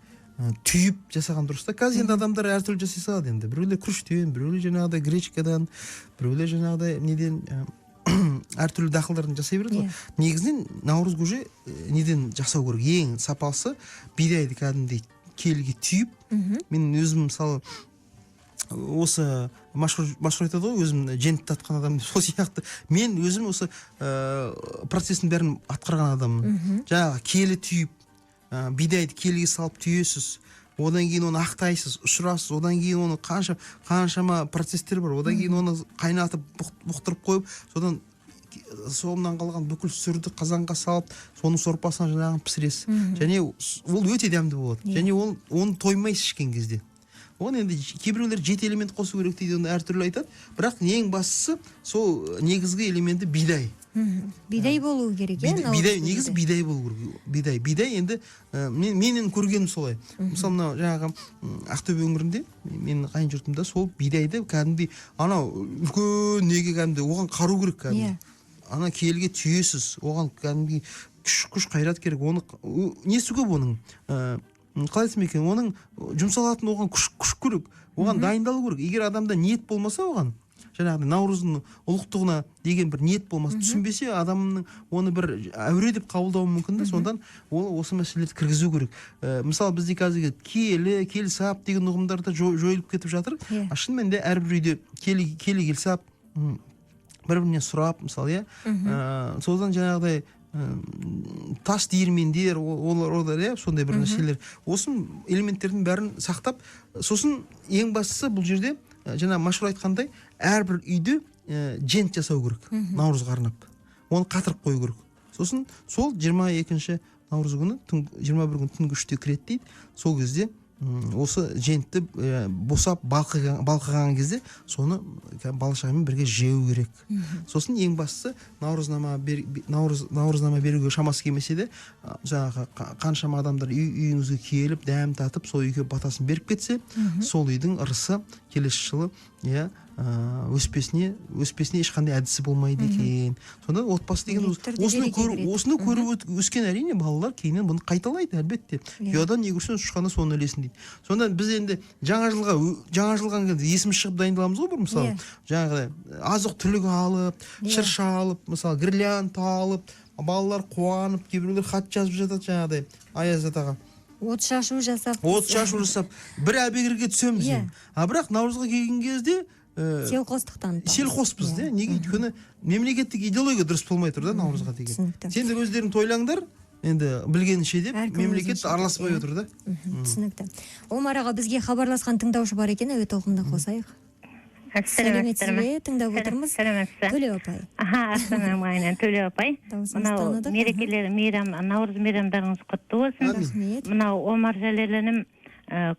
түйіп жасаған дұрыс та. Қазір енді адамдар әртүрлі жасай салады енді. Біреулер күріштен, біреулер жаңағыдай гречкадан, біреулер жаңағыдай неден әртүрлі дақылдардан жасай береді ғой. Негізінен Наурыз көже неден жасау керек? Ең сапасы бидайды кәдімгідей келіге түйіп, мен өзім мысалы осы машһүр айтады ғой, өзім жент татқан адам, сол сияқты мен өзім осы процестің бәрін атқарған адаммын. Жаңағы келі түйіп, бидайды келіге салып түйесіз, одан кейін оны ақтайсыз, ұшырасыз, одан кейін оны қаншама процесстер бар, одан кейін оны қайнатып бұқтырып қойып, содан соңынан қалған бүкіл сүрді қазанға салып, соның сорпасына жаңағын пісіресіз. Және ол өте дәмді болады. Және оны тоймайсыз ішкен кезде. Оны енді кейбіреулер 7 элемент қосу керек дейді, оны әртүрлі айтады. Бірақ ең бастысы сол негізгі элементі бидай. Бидай болу керек, бидай, негізі бидай болу керек. Бидай енді менен көргенім солай. Мысалы, мынау жаңағы Ақтөбе өңірінде, менің қайын жұртымда сол бидайды кәдімгідей анау үлкен неге кәдімгідей оған қару керек кәдімгідей. Ана келге түйесіз, оған кәдімгідей күш қайрат керек. Оны несі көп оның? Қалай айтсам екен, оның жұмсалатын оған күш керек, оған дайындалу керек. Егер адамда ниет болмаса оған, жаңағыдай Наурыздың ұлықтығына деген бір ниет болмаса, түсінбесе, адамның оны бір әуре деп қабылдауы мүмкін де, сондан ол осы мәселелерді кіргізу керек. Мысалы, бізде қазіргі келсап деген ұғымдарда жойылып кетіп жатыр. Шын мәнінде әрбір үйде келсап, бір-бірінен сұрап, мысалы, содан жаңағыдай тас диірмендер, олар сондай бір нәрселер. Осы элементтердің бәрін сақтап, сосын ең бастысы бұл жерде жаңа машһүр айтқандай, әрбір үйде жент жасау керек, Наурызға арнап. Оны қатырып қою керек. Сосын сол 22 Наурыз күні, 21 күн түнгі 3-те кіреді дейді. Сол кезде осы жентті босап балқыған кезде соны бала-шағамен бірге жеу керек. Сосын ең бастысы наурызнама беруге шамасы келмесе де, жаңағы қаншама адамдар үйіңізге келіп дәм татып, сол үйге батасын беріп кетсе, сол үйдің ырысы келесі жылы өспесіне ешқандай әдісі болмайды екен. Сонда отбасы деген осыны көріп өскен әрине балалар кейіннен бұны қайталайды әлбетте. Ұядан не көрсең шұқаны соны ілесін дейді. Сонда біз енді жаңа жылға есіміз шығып дайындаламыз ғой бір мысалы. Жаңағыдай азық-түлік алып, шырша алып, мысалы гирлянда алып, балалар қуанып, кейбіреулер хат жазып жатады жаңағыдай Аяз атаға. От шашу жасап, бір әбігерге түсеміз. Бірақ Наурызға келген кезде селқоспыз, неге өйткені мемлекеттік идеология дұрыс болмай тұр да Наурызға деген. Сен де өздерің тойлаңдар, енді білгенінше деп мемлекет араласпай отыр да. Түсінікті. Омар аға, бізге хабарласқан тыңдаушы бар екен, әуе толқында қосайық. Сәлеметсіз бе, тыңдап отырмыз. Төлеу апай. Ассалаумағалейкум, Төлеу апай. Мынау мерекелер, Наурыз мейрамдарыңыз құтты болсын. Мынау Омар Жәлелінім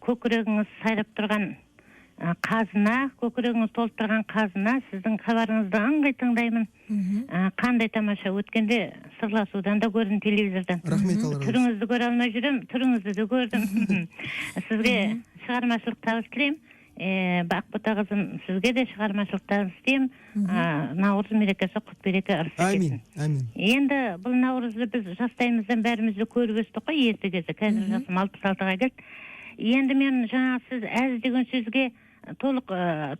көкірегіңіз сайрап тұрған қазына, көкірегіңіз толып тұрған қазына, сіздің хабарыңызды аңғай тыңдаймын. Қандай тамаша, өткенде сырласудан да көрдім телевизордан. Рахмет алла. Түріңізді көре алмай жүрем, түріңізді де көрдім. Сізге шығармашылық табыс тілеймін. Бақбота қызым, сізге де шығармашылық табыс тілеймін. Наурыз мерекесі құт береке ырыс кетсін. Енді бұл Наурызды біз жастайымыздан бәрімізді көріп өстік қой, ерте кезде. Қазір жасым 66-ға келді. Енді мен жаңа сіз әз деген сөзге толық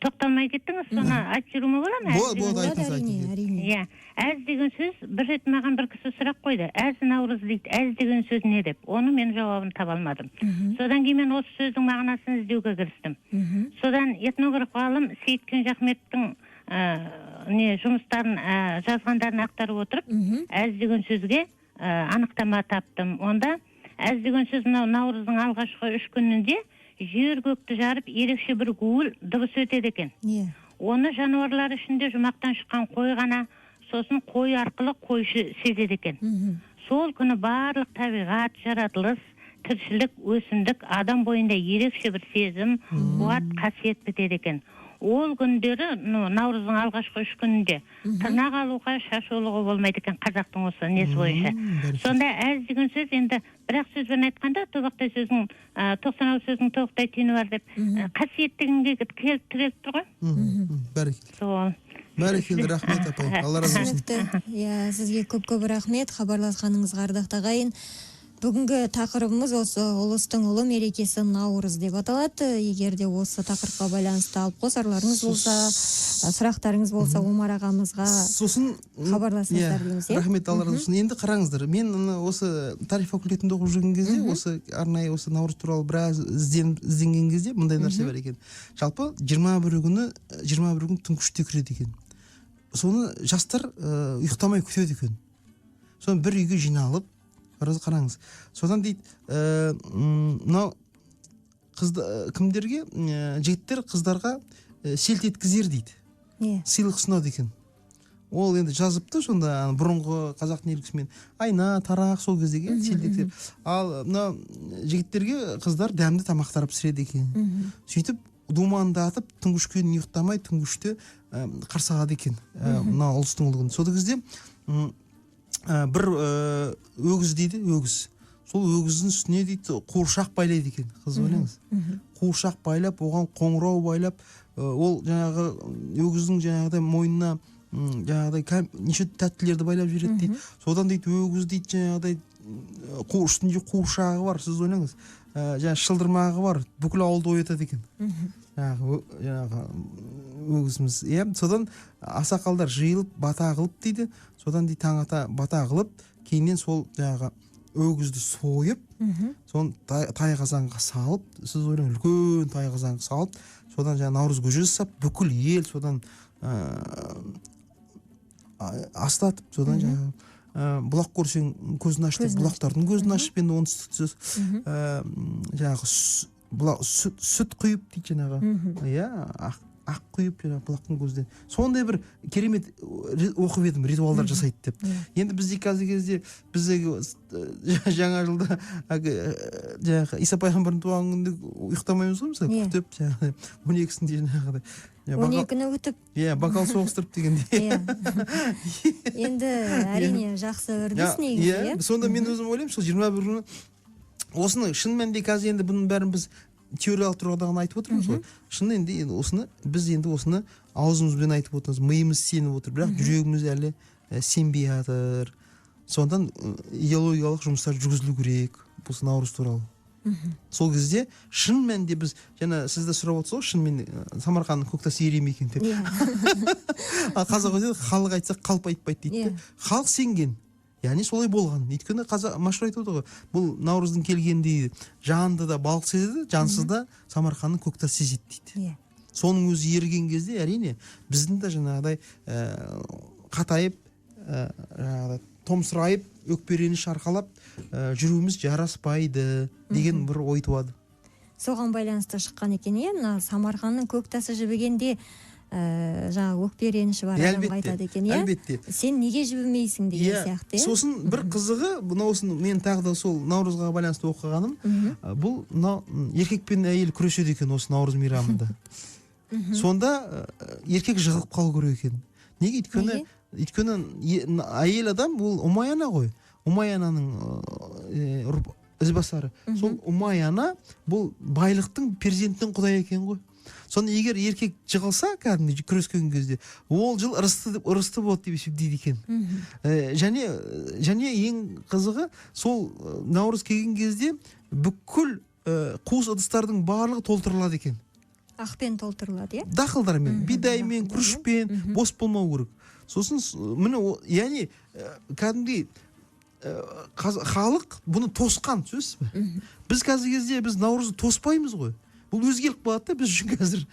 тоқталмай кеттіңіз, соны айтып жүруіме бола ма? Болады, айтыңыз. Әз деген сөз, бір рет маған бір кісі сұрақ қойды. Әз Наурыз дейді, әз деген сөз не деп? Оны мен жауабын таба алмадым. Содан кейін мен осы сөздің мағынасын іздеуге кірістім. Содан этнограф ғалым Сейіткен Жақметтің жұмыстарын жазғандарын ақтарып отырып, әз деген сөзге анықтама таптым. Онда әз деген сөз Наурыздың алғашқы 3 күнінде жер көкті жарып ерекше бір гуыл дыбыс өтеді екен. Оны жануарлар ішінде жұмақтан шыққан қой ғана, сосын қой арқылы қойшы сезеді екен. Сол күні барлық табиғат, жаратылыс, тіршілік, өсімдік адам бойында ерекше бір сезім, қуат, қасиет бітеді екен. Ол күндері наурыздың алғашқы 3 күнінде тырнақ алуға, шаш олуға болмайды екен қазақтың осы несі бойынша. Сонда әз деген сөз енді бір-ақ сөзбен айтқанда тобақтай сөздің 96 сөздің тобықтай түйіні бар деп қасиеттігінге келіп тіреліп тұр ғой. Бәрекелді. Сол. Бәрекелді, рахмет апай. Алла разы болсын. Иә, сізге көп рахмет хабарласқаныңызға ардақтағы ағайын. Бүгінгі тақырыбымыз осы ұлыстың ұлы мерекесі Наурыз деп аталады. Егер де осы тақырыпқа байланысты алып қосарларыңыз болса, сұрақтарыңыз болса, Омар ағамызға хабарласыңыздар дейміз. Рахмет, Алла разы болсын. Енді қараңыздар, мен осы тарих факультетінде оқып жүрген кезде, осы арнайы осы Наурыз туралы біраз ізденген кезде мындай нәрсе бар екен. Жалпы 21 күн түнкіште кіреді екен. Соны жастар ұйықтамай күтеді екен. Соны бір үйге жиналып, қараңыз. Содан дейді, мынау кімдерге, жігіттер қыздарға селт еткізер дейді. Сыйлық ұсынады екен. Ол енді жазыпты, сонда бұрынғы қазақтың еркісімен айна, тарақ сол кездегі селт еткізер. Ал мынау жігіттерге қыздар дәмді тамақтар пісіреді екен. Сөйтіп думандатып, түнгішкен ұйықтамай, түнгіште қарсы алады екен. Мынау ұлыстың ұлы күні. Сол кезде бір өгіз дейді, өгіз. Сол өгіздің үстіне дейді қуыршақ байлайды екен. Қыз ойлаңыз. Қуыршақ байлап, оған қоңырау байлап, ол жаңағы өгіздің жаңағыдай мойнына жаңағыдай неше тәттілерді байлап жүреді дейді. Содан дейді өгіз дейді жаңағыдай үстінде қуыршағы бар, сіз ойлаңыз. Жаңағы шылдырмағы бар, бүкіл ауылды оятады екен. Жаңағы өгізіміз. Содан асақалдар жиылып бата қылып дейді. Содан дейді таң ата бата қылып, кейіннен сол жаңағы өгізді сойып, соны тай қазанға салып, сіз ойлаңыз, үлкен тай қазанға салып, содан жаңағы наурыз көже жасап, бүкіл ел содан астатып, содан жаңағы бұлақ көрсең көзін ашты, бұлақтардың көзін ашып, енді оңтүстік жаңағы сүт құйып дейді жаңағы, ақ құйып жаңағы бұлақтың көзінен. Сондай бір керемет оқып едім, ритуалдар жасайды деп. Енді бізде қазір кезде жаңа жылда жаңағы Иса пайғамбардың туған күнінде ұйықтамаймыз ғой, мысалы, күтіп жаңағы 12-сінде жаңағыдай 12-ні өтіп. Бокал соғыстырып дегенде. Енді әрине жақсы үрдіс негізі. Сонда мен өзім ойлаймын, сол 21 күні осыны шын мәнінде қазір енді бұның бәрін біз теориялық тұрғыдан айтып отырмыз ғой. Шын енді біз енді осыны аузымызбен айтып отырмыз, миымыз сеніп отыр, бірақ жүрегіміз әлі сенбей жатыр. Сондан идеологиялық жұмыстар жүргізілу керек осы Наурыз туралы. Сол кезде шын мәнінде біз, жаңа сіз де сұрап отырсыз ғой, шын мен Самарқанның көктасы ере ме екен деп. Қазақ өзі халық айтса қалып айтпайды дейді. Халық сенген. Яғни солай болған. Өйткені машһүр айтып отыр ғой, бұл Наурыздың келгенде жанды да балық сезеді, жансыз да Самарқанның көктасы сезеді дейді. Соның өзі ерген кезде әрине біздің де жаңағыдай қатайып, томсырайып, өкпе-реніш арқалап жүруіміз жараспайды деген бір ой туады. Соған байланысты шыққан екен, мына Самарқанның көктасы жібігенде жаңа өкпе-реніші бар адамға айтады екен, әлбетте. Сен неге жібімейсің деген сияқты. Сосын бір қызығы, осыны мен тағы да сол Наурызға байланысты оқығаным, бұл еркек пен әйел күреседі екен осы Наурыз мейрамында. Сонда еркек жығылып қалу керек екен. Неге? Өйткені әйел адам ол Умай-ана ғой. Умай-ананың ізбасары. Сол Умай-ана бұл байлықтың перзентінің құдайы екен ғой. Сонда егер еркек жығылса, кәдімгі күрескен кезде, ол жыл ырысты болады деп есептейді екен. Және ең қызығы, сол Наурыз келген кезде бүкіл қуыс ыдыстардың барлығы толтырылады екен. Ақпен толтырылады, Дақылдармен, бидаймен, күрішпен, бос болмау керек. Сосын, яғни кәдімгі халық бұны тосқан, сөз бе? Біз қазір кезде біз Наурызды тоспаймыз ғой. Бұл өзгелік болады да біз үшін қазір.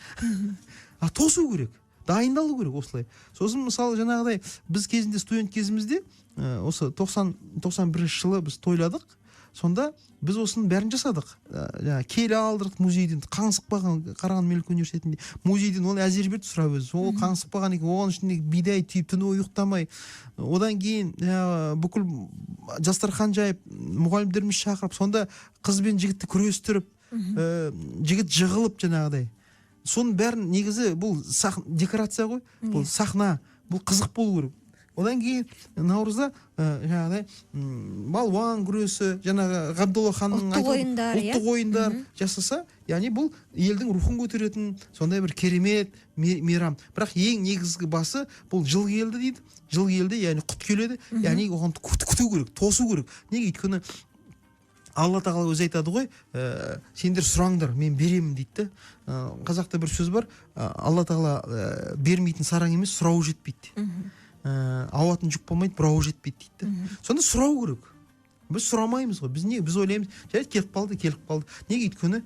Тосу керек, дайындалу керек осылай. Сосын мысалы жаңағыдай біз кезінде студент кезімізде осы 91 жылы біз тойладық. сонда біз осының бәрін жасадық. Келі алдырдық музейден, Қаңсықпаған Қарағанды Мемлекеттік университетінде музейден ол әзерберді сұрап өзі. Ол Қаңсықпаған екен, оған ішінде бидай түйіп түні ұйықтамай. Одан кейін бүкіл дастархан жайып, мұғалімдеріміз шақырып, сонда қыз бен жігітті күрестіріп, жігіт жығылып жаңағыдай. Соның бәрін негізі бұл декорация ғой, бұл сахна, бұл қызық болу керек. Одан кейін наурызда жаңағыдай балуан күресі, жаңағы Ғабдолла ханның ұлттық ойындар жасаса, яғни бұл елдің рухын көтеретін сондай бір керемет мейрам. Бірақ ең негізгі басы бұл жыл келді дейді. Жыл келді, яғни құт келеді, яғни оған күту керек, тосу керек. Неге? Өйткені Алла тағала өзі айтады ғой, сендер сұраңдар, мен беремін дейді. Қазақта бір сөз бар, Алла тағала бермейтін сараң емес, сұрау жетпейді. Ауатын жүк болмайды, бұрауы жетпейді дейді. Сонда сұрау керек. Біз сұрамаймыз ғой. Біз ойлаймыз, жарайды, келіп қалды. Неге? Өйткені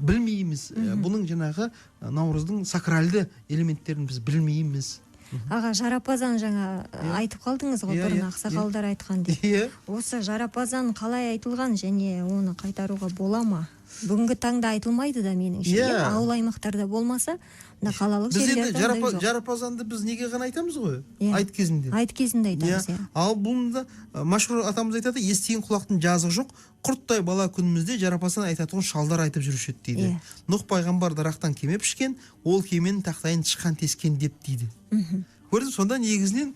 білмейміз. Бұның жаңағы наурыздың сакральды элементтерін біз білмейміз. Аға, жарапазан жаңа айтып қалдыңыз ғой, бұрын ақсақалдар айтқан деп. Осы жарапазан қалай айтылған және оны қайтаруға бола ма? Бүгінгі таңда айтылмайды да меніңше. Ауыл аймақтарда болмаса, қалалық жерлерде ондай жоқ. Жарапазанды біз неге ғана айтамыз ғой? Айт кезінде. Айт кезінде айтамыз. Ал бұнда машһүр атамыз айтады, естіген құлақтың жазығы жоқ, құрттай бала күнімізде жарапазан айтатұғын шалдар айтып жүруші еді дейді. Нұх пайғамбар дарақтан кеме пішкен, ол кеменің тақтайын тышқан тескен деп дейді. Көрдіңіз, сонда негізінен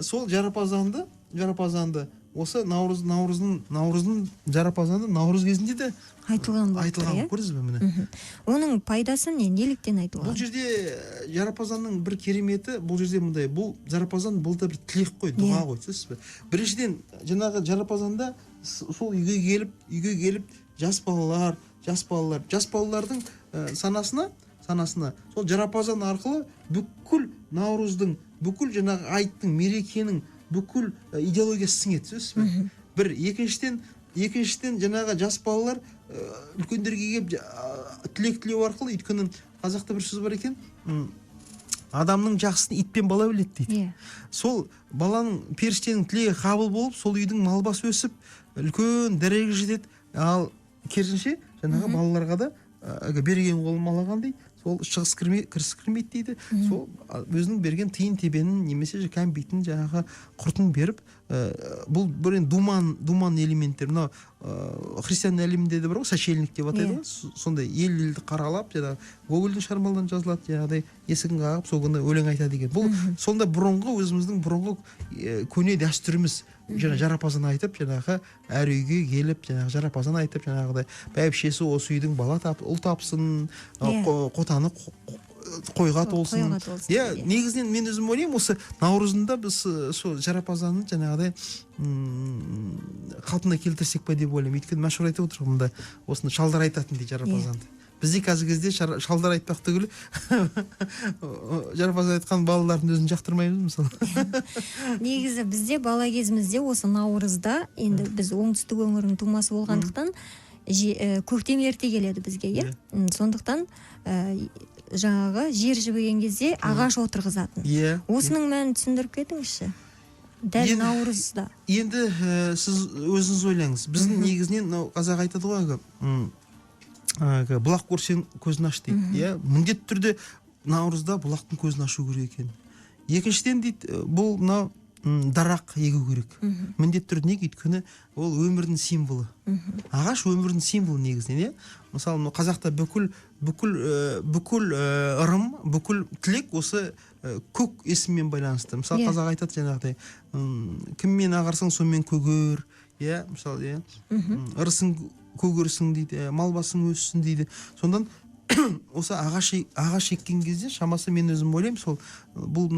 сол жарапазанды осы наурыздың жарапазанды наурыз кезінде де айтылған көрдіңіз бе міне. Оның пайдасы не? Неліктен айтылған? Бұл жерде жарапазанның бір кереметі, бұл жерде мындай, бұл жарапазан бұл да бір тілек қой, дұға ғой, түсінесіз бе? Біріншіден жаңағы жарапазанда сол үйге келіп жас балалардың санасына сол жарапазан арқылы бүкіл наурыздың, бүкіл жаңағы айттың, мерекенің бүкіл идеологиясы сіңеді, сөзсіз бе? Бір, екіншіден жаңағы жас балалар үлкендерге келіп тілек тілеу арқылы, өйткені қазақта бір сөз бар екен, адамның жақсысын итпен бала біледі дейді. Сол баланың, періштенің тілегі қабыл болып, сол үйдің малбас өсіп, үлкен дәрежеге жетеді. Ал керісінше жаңағы балаларға да берген қолын малағандай, сол шығыс кірмейді дейді. Сол өзінің берген тиын тебенін немесе кәмбейтін жаңағы құртын беріп, бұл бір думан элементтер. Мынау христиан әлемінде де бар ғой, сочельник деп атайды ғой. Сондай елді қаралап, жаңағы Гогольдің шығармаларынан жазылады, жаңағыдай есігін қағып, сол күні өлең айтады деген. Бұл сонда өзіміздің бұрынғы көне дәстүріміз. Жаңа жарапазан айтып, жаңағы әр үйге келіп, жаңағы жарапазан айтып, жаңағыдай бәйбішесі осы үйдің ұл тапсын, қотаны қойға толсын. Негізінен мен өзім ойлаймын, осы наурызында біз сол жарапазанын жаңағыдай қалпына келтірсек па деп ойлаймын. Өйткені мәшһүр айтып отыр, мұнда осыны шалдар айтатын дейді жарапазанды. Бізде қазіргі кезде шалдар айтпақ түгілі жарапазан айтқан балалардың өзін жақтырмаймыз мысалы. Негізі бізде бала кезімізде осы наурызда, енді біз оңтүстік өңірінің тумасы болғандықтан көктем ерте келеді бізге, сондықтан жаңағы жер жібіген кезде ағаш отырғызатын. Осының мәнін түсіндіріп кетіңізші. Дәл наурызда. Енді сіз өзіңіз ойлаңыз. Біздің негізінен қазақ айтады ғой, бұлақ көрсең көзін аш дейді. Міндетті түрде наурызда бұлақтың көзін ашу керек екен. Екіншіден дейді, бұл дарақ егу керек. Міндетті түрде неге? Өйткені ол өмірдің символы. Ағаш өмірдің символы негізінен. Мысалы, қазақта бүкіл ырым, бүкіл тілек осы көк есіммен байланысты. Мысалы, қазақ айтады жаңағыдай, кіммен ағарсаң сонымен көгер, мысалы, ырысың көгерсің дейді, мал басың өссін дейді. Сондан осы ағаш еккен кезде, шамасы мен өзім ойлаймын, сол бұл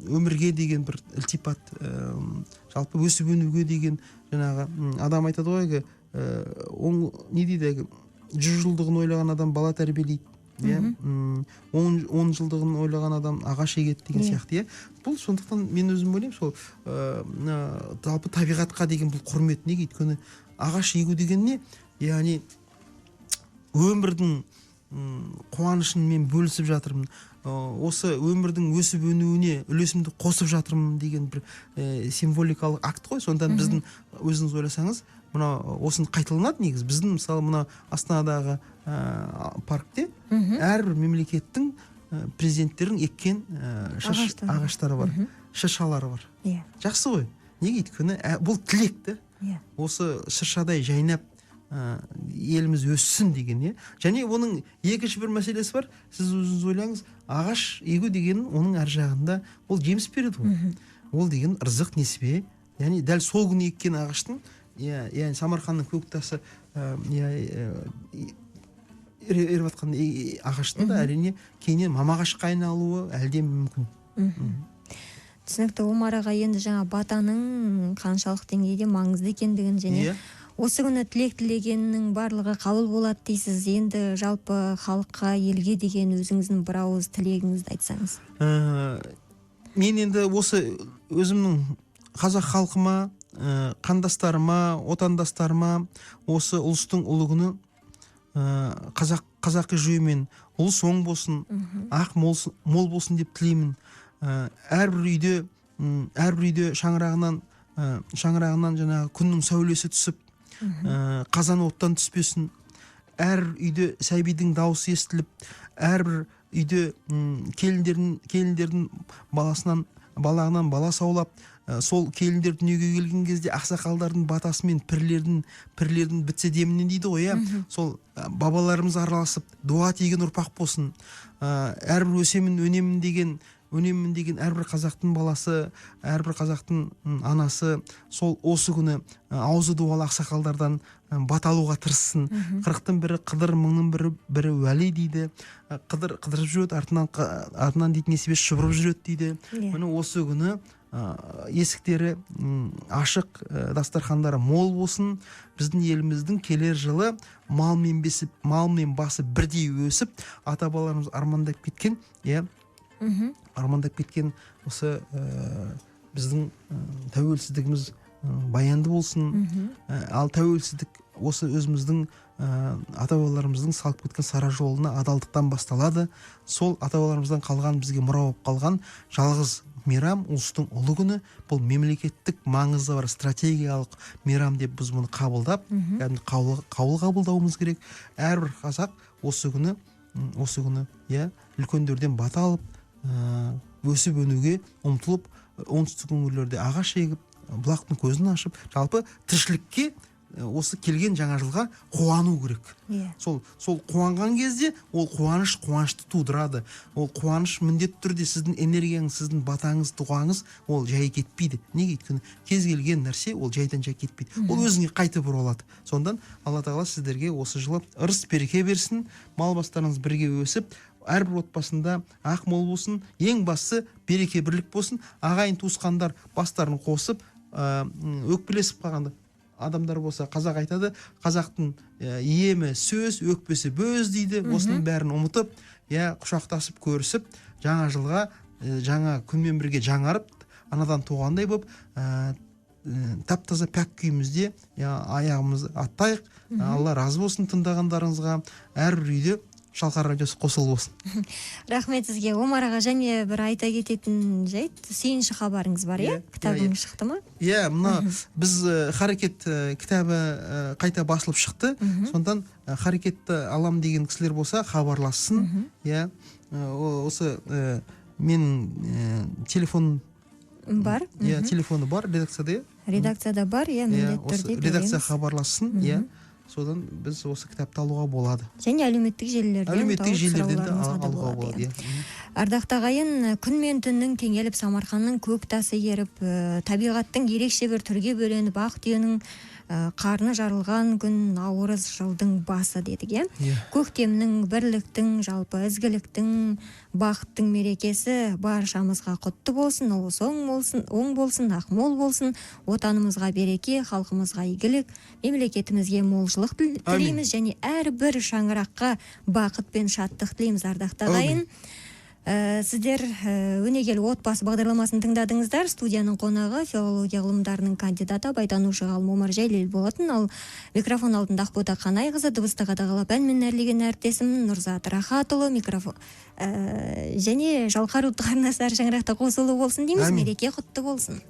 өмірге деген бір ілтипат, жалпы өсіп өнуге деген жаңағы адам айтады ғой, не дейді, 100 жылдығын ойлаған адам бала тәрбиелейді, 10 жылдығын ойлаған адам ағаш егеді деген сияқты. Бұл сондықтан мен өзім ойлаймын, сол жалпы табиғатқа деген бұл құрмет. Неге? Өйткені ағаш егу деген не? Яғни өмірдің қуанышын мен бөлісіп жатырмын, осы өмірдің өсіп өнуіне үлесімді қосып жатырмын деген бір символикалық акт қой. Сонда біздің өзіңіз ойласаңыз, мына осыны қайталанады негізі. Біздің мысалы мына Астанадағы паркте әрбір мемлекеттің президенттердің еккен ағаштары бар, шыршалары бар. Жақсы ғой. Неге? Өйткені бұл тілекті осы шыршадай жайнап еліміз өссін деген. Және оның екінші бір мәселесі бар. Сіз өзіңіз ойлаңыз, ағаш егу деген оның ар жағында ол жеміс береді ғой. Ол деген ырзық, несібе. Яғни дәл сол күні еккен ағаштың, яғни Самарқанның көктасы еріп атқан ағаштың да әрине кейіннен мамағашқа айналуы әлде мүмкін. Түсінікті. Омар аға, енді жаңа батаның қаншалық деңгейде маңызды екендігін және осы күні тілек тілегеннің барлығы қабыл болады дейсіз. Енді жалпы халыққа, елге деген өзіңіздің бір ауыз тілегіңізді айтсаңыз. Мен енді осы өзімнің қазақ халқыма, қандастарыма, отандастарыма осы ұлыстың ұлы күні қазақы жүйемен ұлыс оң болсын, ақ мол болсын деп тілеймін. Әрбір үйде шаңырағынан жаңағы күннің сәулесі түсіп, қазан оттан түспесін. Әр үйде сәбидің дауысы естіліп, әрбір үйде келіндердің балағынан бала саулап, сол келіндер дүниеге келген кезде ақсақалдардың батасымен пірлердің бітсе демінен дейді ғой. Сол бабаларымыз араласып дуа тиген ұрпақ болсын. Әрбір өсемін өнемін деген әрбір қазақтың баласы, әрбір қазақтың анасы сол осы күні аузы дуалы ақсақалдардан баталуға тырыссын. 40-тың бірі Қыдыр, 1000-ның бірі Уәли дейді. Қыдыр қыдырып жүреді, артынан дейтін несібе шұбырып жүреді дейді. Міне осы күні есіктері ашық, дастархандары мол болсын. Біздің еліміздің келер жылы мал мен басы бірдей өсіп, ата-бабаларымыз армандап кеткен осы біздің тәуелсіздігіміз баянды болсын. Ал тәуелсіздік осы өзіміздің ата-бабаларымыздың салып кеткен сара жолына адалдықтан басталады. Сол ата-бабаларымыздан қалған, бізге мұра болып қалған жалғыз мейрам ұлыстың ұлы күні. Бұл мемлекеттік маңызы бар стратегиялық мейрам деп біз мұны қабылдап, қаулы қабылдауымыз керек. Әрбір қазақ осы күні үлкендерден бата алып, өсіп өнуге ұмтылып, оңтүстік өңірлерде ағаш егіп, бұлақтың көзін ашып, жалпы тіршілікке осы келген жаңа жылға қуану керек. Сол қуанған кезде ол қуанышты тудырады. Ол қуаныш міндетті түрде сіздің энергияңыз, сіздің батаңыз, дұғаңыз ол жай кетпейді. Неге? Өйткені кез келген нәрсе ол жайдан жай кетпейді. Ол өзіңе қайтып оралады. Сондан Алла тағала сіздерге осы жылы ырыс береке берсін, мал бастарыңыз бірге өсіп, әрбір отбасында ақ мол болсын, ең бастысы береке бірлік болсын. Ағайын туысқандар бастарын қосып, өкпелесіп қалғанда адамдар болса, қазақ айтады, қазақтың емі сөз, өкпесі бөз дейді. Осының бәрін ұмытып, құшақтасып көрісіп, жаңа жылға жаңа күнмен бірге жаңарып, анадан туғандай болып, тап-таза пәк күйімізде аяғымызды аттайық. Алла разы болсын тыңдағандарыңызға. Әрбір үйде Шалқар радиосы қосылып болсын. Рахмет сізге. Омар аға, және бір айта кететін жайт, сүйінші хабарыңыз бар, кітабыңыз шықты ма? Мына біз Харекет кітабы қайта басылып шықты. Сондан Харекетті алам деген кісілер болса хабарлассын. Осы мен телефон бар. Телефоны бар редакцияда. Редакцияда бар, міндетті түрде береміз. Редакция хабарлассын. Содан біз осы кітапты алуға болады. Және әлеуметтік желілерден алуға болады. Ардақты ағайын, күн мен түннің теңеліп, Самарқанның көк тасы еріп, табиғаттың ерекше бір түрге бөленіп, ақ түйенің қарны жарылған күн наурыз жылдың басы дедік. Көктемнің, бірліктің, жалпы ізгіліктің, бақыттың мерекесі баршамызға құтты болсын, ол оң болсын, ақ мол болсын, отанымызға береке, халқымызға игілік, мемлекетімізге молшылық тілейміз, және әрбір шаңыраққа бақыт пен шаттық тілейміз. Ардақты ағайын, Сіздер өнегелі отбасы бағдарламасын тыңдадыңыздар. Студияның қонағы филология ғылымдарының кандидаты, абайтанушы ғалым Омар Жәйлел болатын. Ал микрофон алдында Ақбота Қанайқызы, дыбысты қадағалап ән әрлеген әріптесім Нұрзат Рахатұлы, және Жалқар ұлттық арнасы шаңырақта қосылу болсын дейміз. Мереке құтты болсын.